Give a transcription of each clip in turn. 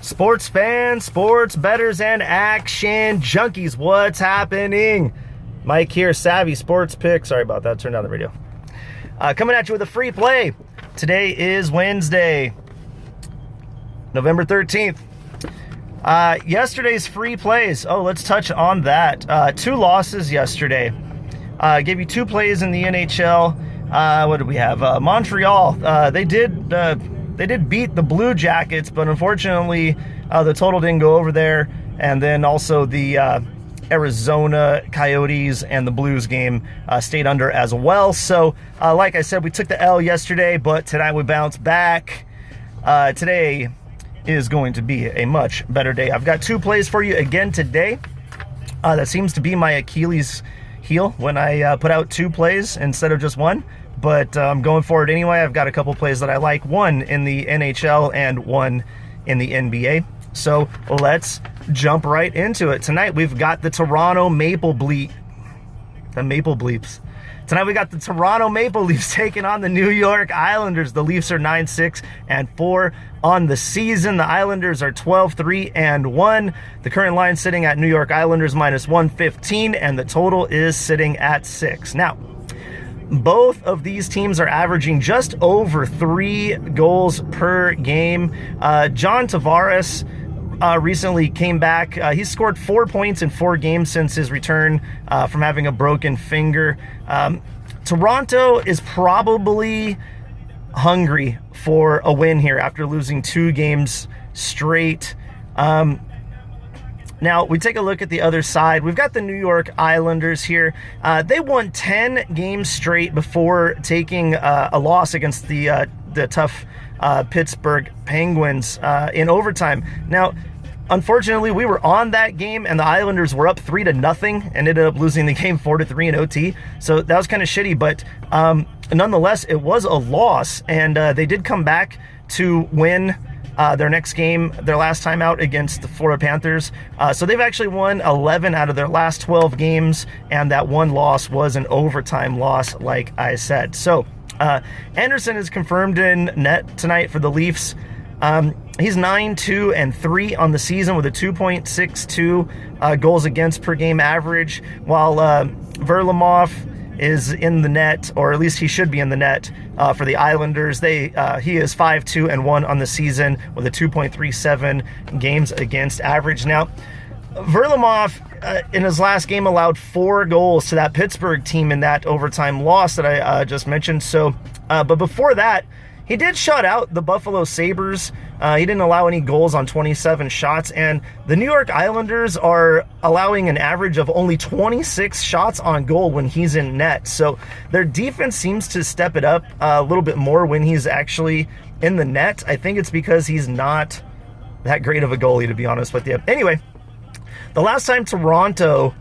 Sports fans, sports bettors, and action junkies, what's happening? Mike here, Savvy Sports Pick. Sorry about that, turn down the radio. Coming at you with a free play. Today is Wednesday, November 13th. Yesterday's free plays. Oh, let's touch on that. 2 losses yesterday. Gave you 2 plays in the NHL. What did we have? Montreal. They did beat the Blue Jackets, but unfortunately, the total didn't go over there. And then also the Arizona Coyotes and the Blues game stayed under as well. So, like I said, we took the L yesterday, but tonight we bounced back. Today is going to be a much better day. I've got 2 plays for you again today. That seems to be my Achilles heel when I put out 2 plays instead of just 1. But going forward anyway, I've got a couple plays that I like. 1 in the NHL and 1 in the NBA. So let's jump right into it. Tonight we've got the Toronto Maple Bleeps. Tonight we got the Toronto Maple Leafs taking on the New York Islanders. The Leafs are 9-6-4 on the season. The Islanders are 12-3-1. The current line sitting at New York Islanders -115, and the total is sitting at 6. Now, both of these teams are averaging just over 3 goals per game. John Tavares recently came back. He's scored 4 points in 4 games since his return from having a broken finger. Toronto is probably hungry for a win here after losing 2 games straight. Now, we take a look at the other side. We've got the New York Islanders here. They won 10 games straight before taking a loss against the tough Pittsburgh Penguins in overtime. Now, unfortunately, we were on that game, and the Islanders were up 3-0 and ended up losing the game 4-3 in OT. So that was kind of shitty, but nonetheless, it was a loss, and they did come back to win their next game, their last time out against the Florida Panthers. So they've actually won 11 out of their last 12 games, and that 1 loss was an overtime loss, like I said. So Anderson is confirmed in net tonight for the Leafs. He's 9-2-3 on the season with a 2.62 goals against per game average, while Varlamov is in the net, or at least he should be in the net for the Islanders. He is 5-2-1 on the season with a 2.37 games against average. Now, Varlamov in his last game allowed 4 goals to that Pittsburgh team in that overtime loss that I just mentioned. So, but before that, he did shut out the Buffalo Sabres. He didn't allow any goals on 27 shots, and the New York Islanders are allowing an average of only 26 shots on goal when he's in net. So their defense seems to step it up a little bit more when he's actually in the net. I think it's because he's not that great of a goalie, to be honest with you. Anyway, the last time Toronto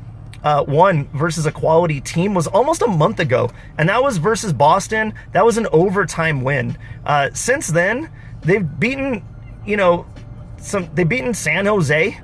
won versus a quality team was almost a month ago, and that was versus Boston. That was an overtime win. Since then, they've beaten, they've beaten San Jose,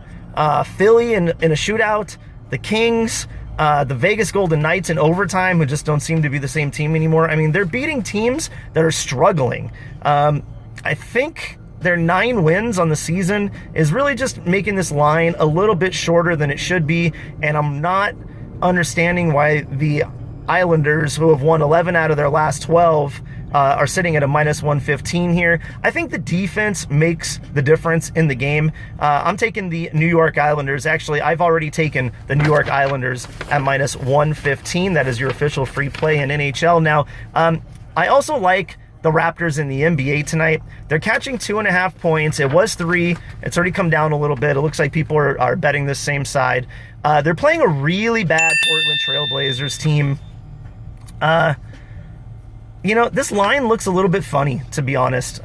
Philly in a shootout, the Kings, the Vegas Golden Knights in overtime, who just don't seem to be the same team anymore. I mean, they're beating teams that are struggling. I think their 9 wins on the season is really just making this line a little bit shorter than it should be, and I'm not understanding why the Islanders, who have won 11 out of their last 12, are sitting at a -115 here. I think the defense makes the difference in the game. I'm taking the New York Islanders. Actually, I've already taken the New York Islanders at -115. That is your official free play in NHL. Now, I also like the Raptors in the NBA tonight. They're catching 2.5 points. It was 3. It's already come down a little bit. It looks like people are betting this same side. They're playing a really bad Portland Trailblazers team. This line looks a little bit funny, to be honest.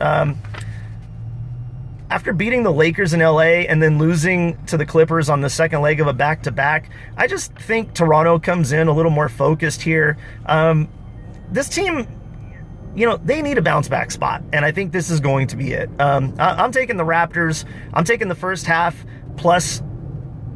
After beating the Lakers in LA and then losing to the Clippers on the second leg of a back-to-back, I just think Toronto comes in a little more focused here. This team, they need a bounce-back spot, and I think this is going to be it. I'm taking the Raptors. I'm taking the first half plus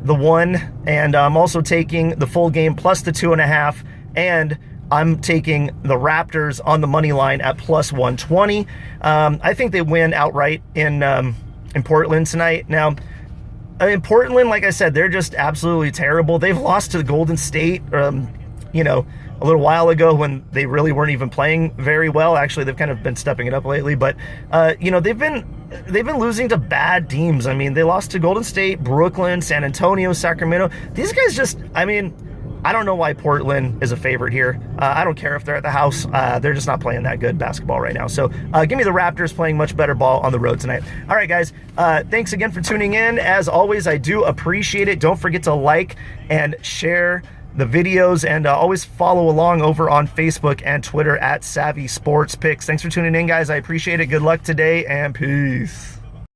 the 1, and I'm also taking the full game plus the 2.5, and I'm taking the Raptors on the money line at plus 120. I think they win outright in in Portland tonight. Now, in Portland, like I said, they're just absolutely terrible. They've lost to the Golden State, you know, a little while ago when they really weren't even playing very well. Actually, they've kind of been stepping it up lately, but you know, they've been losing to bad teams. I mean, they lost to Golden State, Brooklyn, San Antonio, Sacramento. These guys just, I mean, I don't know why Portland is a favorite here. I don't care if they're at the house. They're just not playing that good basketball right now. So give me the Raptors playing much better ball on the road tonight. All right, guys. Thanks again for tuning in. As always, I do appreciate it. Don't forget to like and share the videos, and always follow along over on Facebook and Twitter at Savvy Sports Picks. Thanks for tuning in, guys. I appreciate it. Good luck today, and peace.